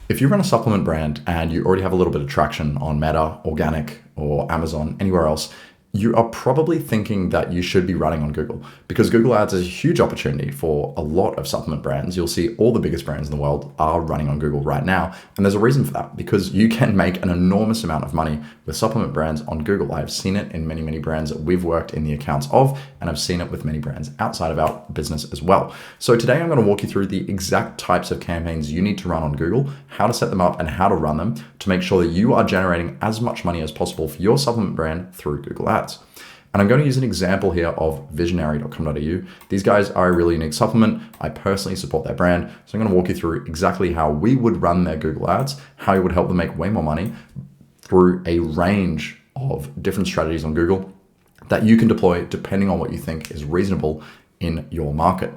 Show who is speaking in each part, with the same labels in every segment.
Speaker 1: If you run a supplement brand and you already have a little bit of traction on Meta, Organic, or Amazon, anywhere else, you are probably thinking that you should be running on Google, because Google Ads is a huge opportunity for a lot of supplement brands. You'll see all the biggest brands in the world are running on Google right now. And there's a reason for that, because you can make an enormous amount of money with supplement brands on Google. I've seen it in many, many brands that we've worked in the accounts of, and I've seen it with many brands outside of our business as well. So today I'm going to walk you through the exact types of campaigns you need to run on Google, how to set them up and how to run them to make sure that you are generating as much money as possible for your supplement brand through Google Ads. And I'm going to use an example here of visionary.com.au. These guys are a really unique supplement. I personally support their brand. So I'm going to walk you through exactly how we would run their Google Ads, how it would help them make way more money through a range of different strategies on Google that you can deploy depending on what you think is reasonable in your market.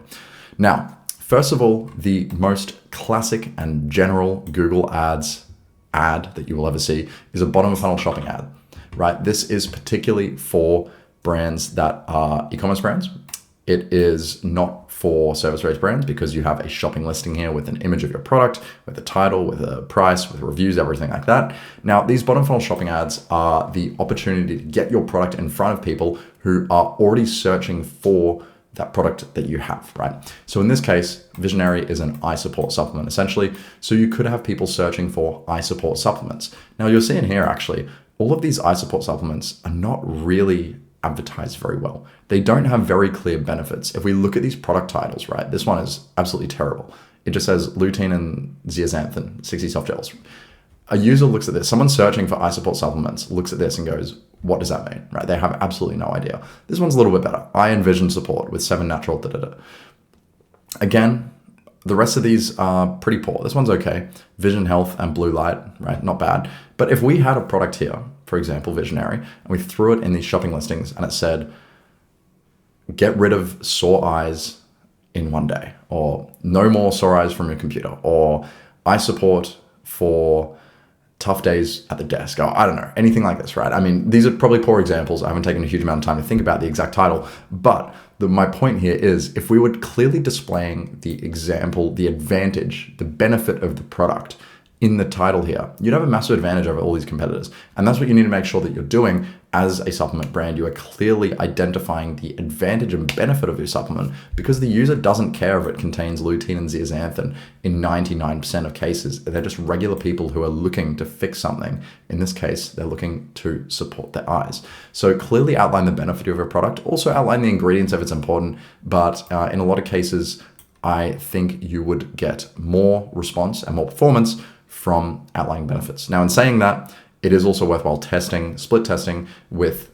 Speaker 1: Now, first of all, the most classic and general Google Ads ad that you will ever see is a bottom of funnel shopping ad, right? This is particularly for brands that are e-commerce brands. It is not for service-based brands because you have a shopping listing here with an image of your product, with a title, with a price, with reviews, everything like that. Now, these bottom funnel shopping ads are the opportunity to get your product in front of people who are already searching for that product that you have, right? So in this case, Visionary is an eye support supplement, essentially. So you could have people searching for eye support supplements. Now, you'll see in here, actually, all of these eye support supplements are not really advertised very well. They don't have very clear benefits. If we look at these product titles, right, this one is absolutely terrible. It just says lutein and zeaxanthin, 60 soft gels. A user looks at this, someone searching for eye support supplements looks at this and goes, what does that mean, right? They have absolutely no idea. This one's a little bit better. Eye and vision support with 7 natural da-da-da. Again, the rest of these are pretty poor. This one's okay. Vision health and blue light, right? Not bad. But if we had a product here, for example, Visionary, and we threw it in these shopping listings and it said, get rid of sore eyes in 1 day, or no more sore eyes from your computer, or eye support for tough days at the desk, or I don't know, anything like this, right? I mean, these are probably poor examples. I haven't taken a huge amount of time to think about the exact title, but my point here is if we were clearly displaying the example, the advantage, the benefit of the product in the title here, you'd have a massive advantage over all these competitors. And that's what you need to make sure that you're doing as a supplement brand. You are clearly identifying the advantage and benefit of your supplement, because the user doesn't care if it contains lutein and zeaxanthin in 99% of cases. They're just regular people who are looking to fix something. In this case, they're looking to support their eyes. So clearly outline the benefit of your product. Also outline the ingredients if it's important, but in a lot of cases, I think you would get more response and more performance from outlining benefits. Now, in saying that, it is also worthwhile testing, split testing with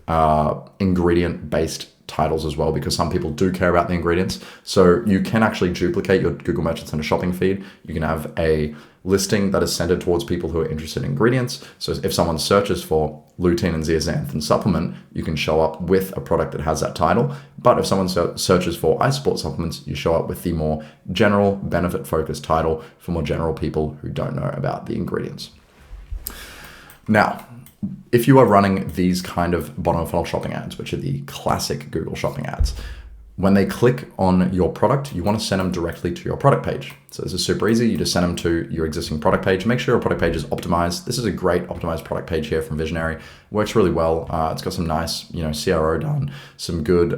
Speaker 1: ingredient-based titles as well, because some people do care about the ingredients. So you can actually duplicate your Google Merchant Center shopping feed. You can have a listing that is centered towards people who are interested in ingredients. So if someone searches for lutein and zeaxanthin supplement, you can show up with a product that has that title. But if someone searches for eye support supplements, you show up with the more general benefit-focused title for more general people who don't know about the ingredients. Now, if you are running these kind of bottom of funnel shopping ads, which are the classic Google shopping ads, when they click on your product, you want to send them directly to your product page. So this is super easy. You just send them to your existing product page. Make sure your product page is optimized. This is a great optimized product page here from Visionary. Works really well. It's got some nice, CRO done, some good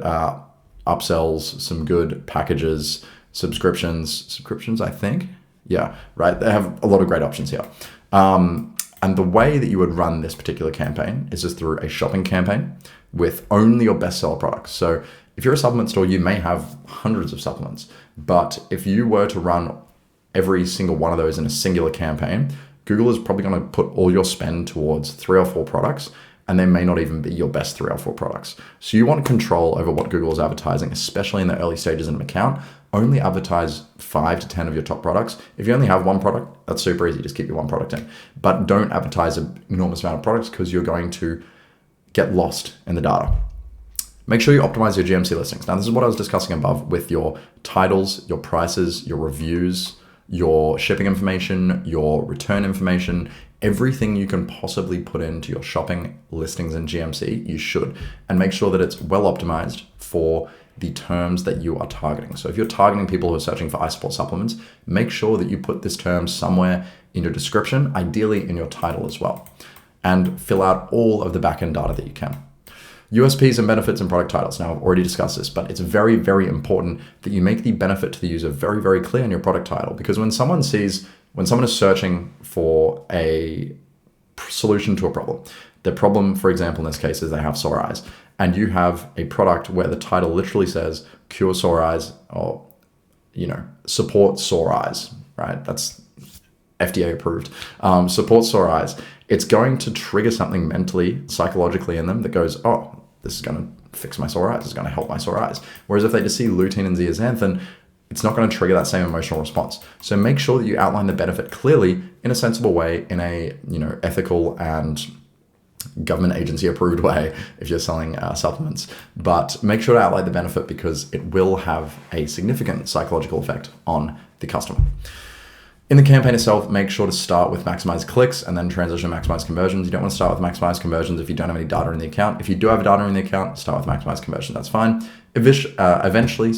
Speaker 1: upsells, some good packages, subscriptions, I think. Yeah, right. They have a lot of great options here. And the way that you would run this particular campaign is just through a shopping campaign with only your bestseller products. So if you're a supplement store, you may have hundreds of supplements, but if you were to run every single one of those in a singular campaign, Google is probably going to put all your spend towards 3 or 4 products, and they may not even be your best 3 or 4 products. So you want control over what Google is advertising, especially in the early stages in an account. Only advertise 5 to 10 of your top products. If you only have one product, that's super easy. Just keep your one product in. But don't advertise an enormous amount of products, because you're going to get lost in the data. Make sure you optimize your GMC listings. Now, this is what I was discussing above with your titles, your prices, your reviews, your shipping information, your return information, everything you can possibly put into your shopping listings in GMC, you should. And make sure that it's well optimized for the terms that you are targeting. So if you're targeting people who are searching for eye support supplements, make sure that you put this term somewhere in your description, ideally in your title as well, and fill out all of the backend data that you can. USPs and benefits and product titles. Now, I've already discussed this, but it's very, very important that you make the benefit to the user very, very clear in your product title, because when someone is searching for a solution to a problem, the problem, for example, in this case, is they have sore eyes, and you have a product where the title literally says cure sore eyes, or, support sore eyes, right? That's FDA approved, support sore eyes. It's going to trigger something mentally, psychologically in them that goes, oh, this is going to fix my sore eyes. It's going to help my sore eyes. Whereas if they just see lutein and zeaxanthin, it's not going to trigger that same emotional response. So make sure that you outline the benefit clearly in a sensible way, in a ethical and government agency approved way if you're selling supplements. But make sure to outline the benefit, because it will have a significant psychological effect on the customer. In the campaign itself, make sure to start with maximize clicks and then transition to maximize conversions. You don't want to start with maximize conversions if you don't have any data in the account. If you do have data in the account, start with maximize conversion. That's fine. Eventually,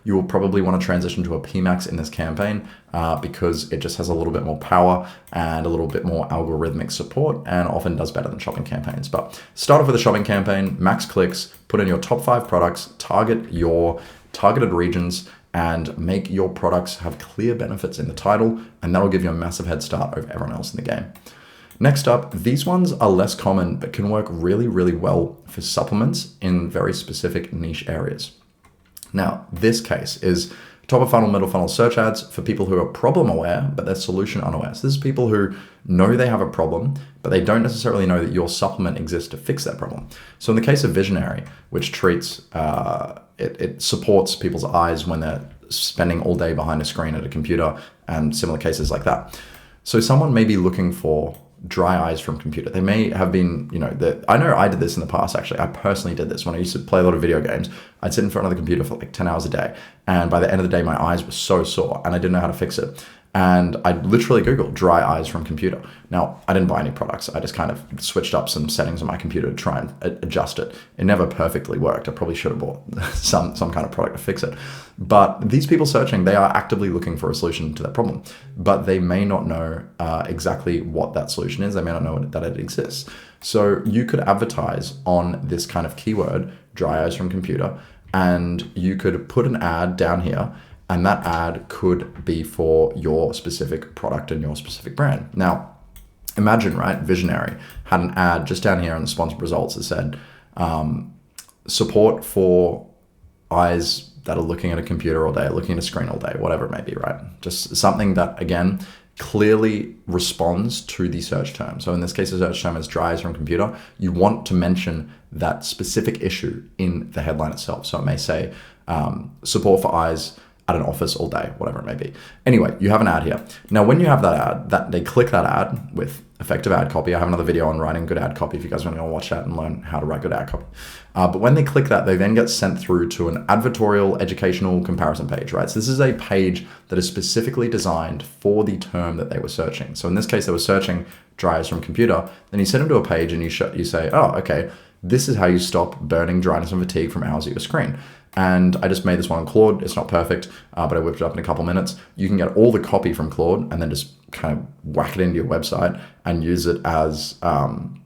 Speaker 1: you will probably want to transition to a PMax in this campaign because it just has a little bit more power and a little bit more algorithmic support, and often does better than shopping campaigns. But start off with a shopping campaign, max clicks, put in your top 5 products, target your targeted regions, and make your products have clear benefits in the title, and that'll give you a massive head start over everyone else in the game. Next up, these ones are less common, but can work really, really well for supplements in very specific niche areas. Now, this case is top of funnel, middle funnel search ads for people who are problem aware, but they're solution unaware. So this is people who know they have a problem, but they don't necessarily know that your supplement exists to fix that problem. So in the case of Visionary, which treats, it supports people's eyes when they're spending all day behind a screen at a computer, and similar cases like that. So someone may be looking for dry eyes from computer. They may have been, I know I did this in the past, actually. I personally did this when I used to play a lot of video games. I'd sit in front of the computer for like 10 hours a day. And by the end of the day, my eyes were so sore and I didn't know how to fix it. And I literally Googled dry eyes from computer. Now, I didn't buy any products. I just kind of switched up some settings on my computer to try and adjust it. It never perfectly worked. I probably should have bought some kind of product to fix it. But these people searching, they are actively looking for a solution to that problem, but they may not know exactly what that solution is. They may not know that it exists. So you could advertise on this kind of keyword, dry eyes from computer, and you could put an ad down here, and that ad could be for your specific product and your specific brand. Now, imagine, right, Visionary had an ad just down here in the sponsored results that said, support for eyes that are looking at a computer all day, looking at a screen all day, whatever it may be, right? Just something that, again, clearly responds to the search term. So in this case, the search term is dry eyes from computer. You want to mention that specific issue in the headline itself. So it may say, support for eyes at an office all day, whatever it may be. Anyway, you have an ad here. Now, when you have that ad, that they click that ad with effective ad copy. I have another video on writing good ad copy if you guys want to go watch that and learn how to write good ad copy. But when they click that, they then get sent through to an advertorial educational comparison page, right? So this is a page that is specifically designed for the term that they were searching. So in this case, they were searching dry eyes from computer. Then you send them to a page and you say, oh, okay, this is how you stop burning, dryness, and fatigue from hours at your screen. And I just made this one on Claude. It's not perfect, but I whipped it up in a couple minutes. You can get all the copy from Claude and then just kind of whack it into your website and use it as, and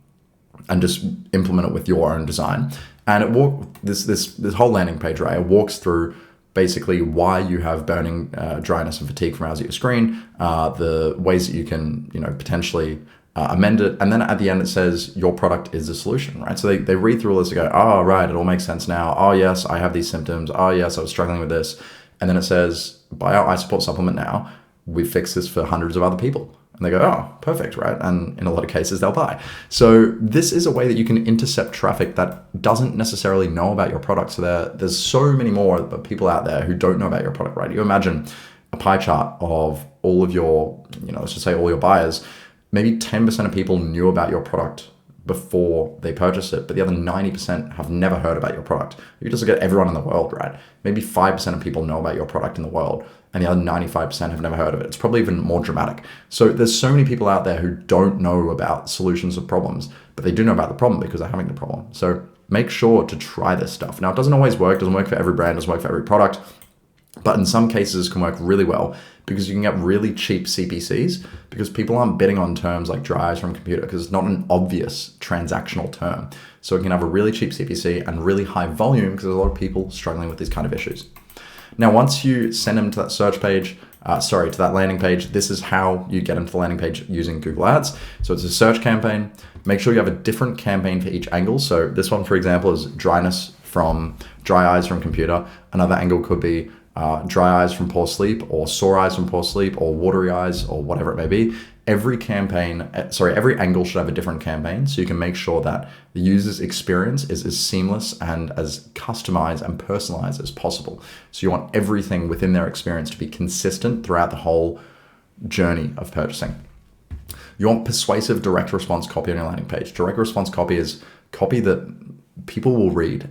Speaker 1: just implement it with your own design. And this whole landing page, right? It walks through basically why you have burning, dryness, and fatigue from hours at your screen, the ways that you can, potentially amend it, and then at the end it says your product is the solution, right? So they read through all this to go, oh, right, it all makes sense now. Oh, yes, I have these symptoms. Oh, yes, I was struggling with this. And then it says, buy our eye support supplement now. We fixed this for hundreds of other people. And they go, oh, perfect, right? And in a lot of cases, they'll buy. So this is a way that you can intercept traffic that doesn't necessarily know about your product. So there's so many more people out there who don't know about your product, right? You imagine a pie chart of all of your, let's just say all your buyers. Maybe 10% of people knew about your product before they purchased it, but the other 90% have never heard about your product. You just look at everyone in the world, right? Maybe 5% of people know about your product in the world, and the other 95% have never heard of it. It's probably even more dramatic. So there's so many people out there who don't know about solutions of problems, but they do know about the problem because they're having the problem. So make sure to try this stuff. Now, it doesn't always work. It doesn't work for every brand. It doesn't work for every product. But in some cases, it can work really well because you can get really cheap CPCs because people aren't bidding on terms like dry eyes from computer because it's not an obvious transactional term. So it can have a really cheap CPC and really high volume because there's a lot of people struggling with these kind of issues. Now, once you send them to that search page, to that landing page, this is how you get them to the landing page using Google Ads. So it's a search campaign. Make sure you have a different campaign for each angle. So this one, for example, is dry eyes from computer. Another angle could be dry eyes from poor sleep, or sore eyes from poor sleep, or watery eyes, or whatever it may be. Every angle should have a different campaign, so you can make sure that the user's experience is as seamless and as customized and personalized as possible. So you want everything within their experience to be consistent throughout the whole journey of purchasing. You want persuasive direct response copy on your landing page. Direct response copy is copy that people will read,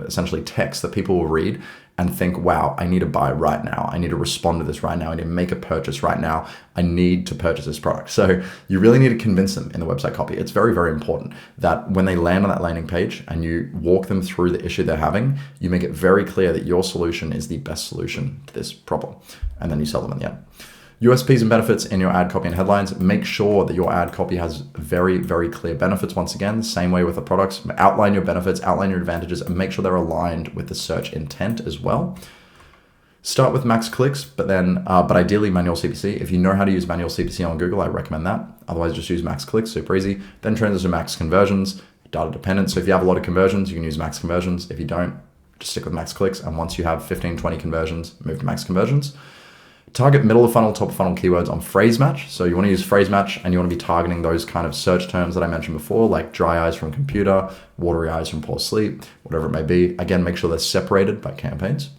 Speaker 1: essentially text that people will read and think, wow, I need to buy right now. I need to respond to this right now. I need to make a purchase right now. I need to purchase this product. So you really need to convince them in the website copy. It's very, very important that when they land on that landing page and you walk them through the issue they're having, you make it very clear that your solution is the best solution to this problem. And then you sell them in the end. USPs and benefits in your ad copy and headlines. Make sure that your ad copy has very, very clear benefits. Once again, the same way with the products. Outline your benefits, outline your advantages, and make sure they're aligned with the search intent as well. Start with max clicks, but ideally manual CPC. If you know how to use manual CPC on Google, I recommend that. Otherwise, just use max clicks, super easy. Then transition to max conversions, data dependent. So if you have a lot of conversions, you can use max conversions. If you don't, just stick with max clicks. And once you have 15, 20 conversions, move to max conversions. Target middle of funnel, top of funnel keywords on phrase match. So you want to use phrase match and you want to be targeting those kind of search terms that I mentioned before, like dry eyes from computer, watery eyes from poor sleep, whatever it may be. Again, make sure they're separated by campaigns.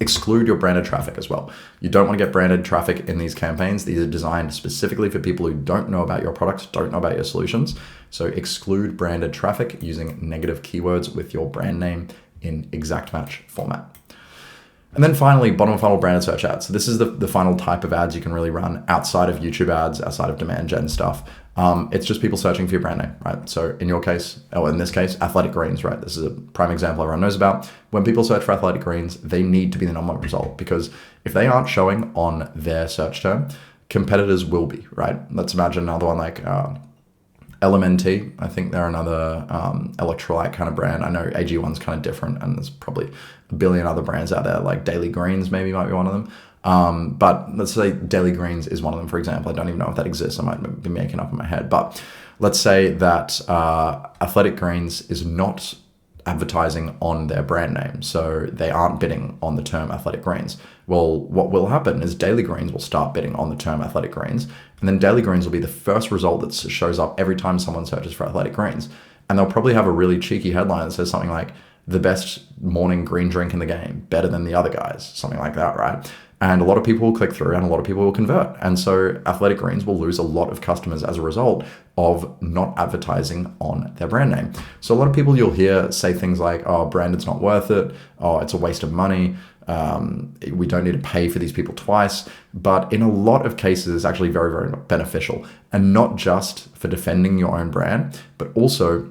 Speaker 1: Exclude your branded traffic as well. You don't want to get branded traffic in these campaigns. These are designed specifically for people who don't know about your products, don't know about your solutions. So exclude branded traffic using negative keywords with your brand name in exact match format. And then finally, bottom of funnel branded search ads. So this is the final type of ads you can really run outside of YouTube ads, outside of demand gen stuff. It's just people searching for your brand name, right? So in this case, Athletic Greens, right? This is a prime example everyone knows about. When people search for Athletic Greens, they need to be the number one result because if they aren't showing on their search term, competitors will be, right? Let's imagine another one like LMNT. I think they're another electrolyte kind of brand. I know AG1's kind of different, and there's probably a billion other brands out there, like Daily Greens maybe might be one of them. But let's say Daily Greens is one of them, for example. I don't even know if that exists. I might be making up in my head. But let's say that Athletic Greens is not advertising on their brand name, so they aren't bidding on the term Athletic Greens. Well, what will happen is Daily Greens will start bidding on the term Athletic Greens, and then Daily Greens will be the first result that shows up every time someone searches for Athletic Greens. And they'll probably have a really cheeky headline that says something like, the best morning green drink in the game, better than the other guys, something like that, right? And a lot of people will click through and a lot of people will convert. And so Athletic Greens will lose a lot of customers as a result of not advertising on their brand name. So a lot of people you'll hear say things like, oh, branded's not worth it. Oh, it's a waste of money. We don't need to pay for these people twice. But in a lot of cases, it's actually very, very beneficial. And not just for defending your own brand, but also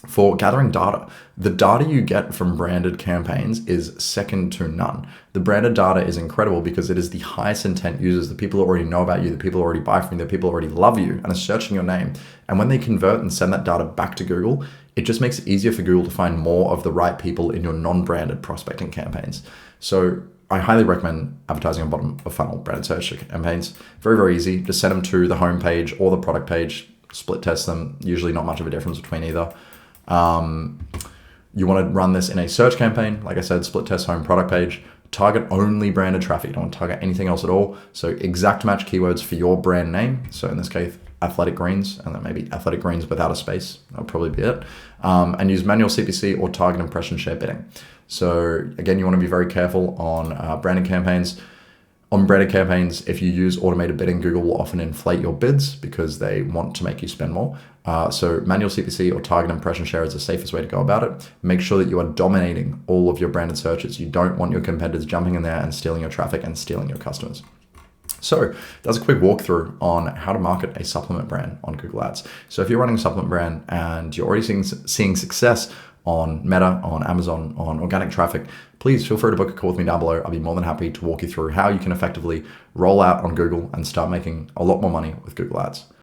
Speaker 1: for gathering data. The data you get from branded campaigns is second to none. The branded data is incredible because it is the highest intent users, the people who already know about you, the people who already buy from you, the people who already love you and are searching your name. And when they convert and send that data back to Google, it just makes it easier for Google to find more of the right people in your non-branded prospecting campaigns. So I highly recommend advertising on bottom of funnel branded search campaigns. Very, very easy. Just send them to the home page or the product page, split test them. Usually not much of a difference between either. You want to run this in a search campaign. Like I said, split test home product page, target only branded traffic. You don't want to target anything else at all. So exact match keywords for your brand name. So in this case, Athletic Greens, and then maybe Athletic Greens without a space. That'll probably be it. And use manual CPC or target impression share bidding. So again, you want to be very careful on branded campaigns. On branded campaigns, if you use automated bidding, Google will often inflate your bids because they want to make you spend more. So manual CPC or target impression share is the safest way to go about it. Make sure that you are dominating all of your branded searches. You don't want your competitors jumping in there and stealing your traffic and stealing your customers. So that's a quick walkthrough on how to market a supplement brand on Google Ads. So if you're running a supplement brand and you're already seeing success on Meta, on Amazon, on organic traffic, please feel free to book a call with me down below. I'll be more than happy to walk you through how you can effectively roll out on Google and start making a lot more money with Google Ads.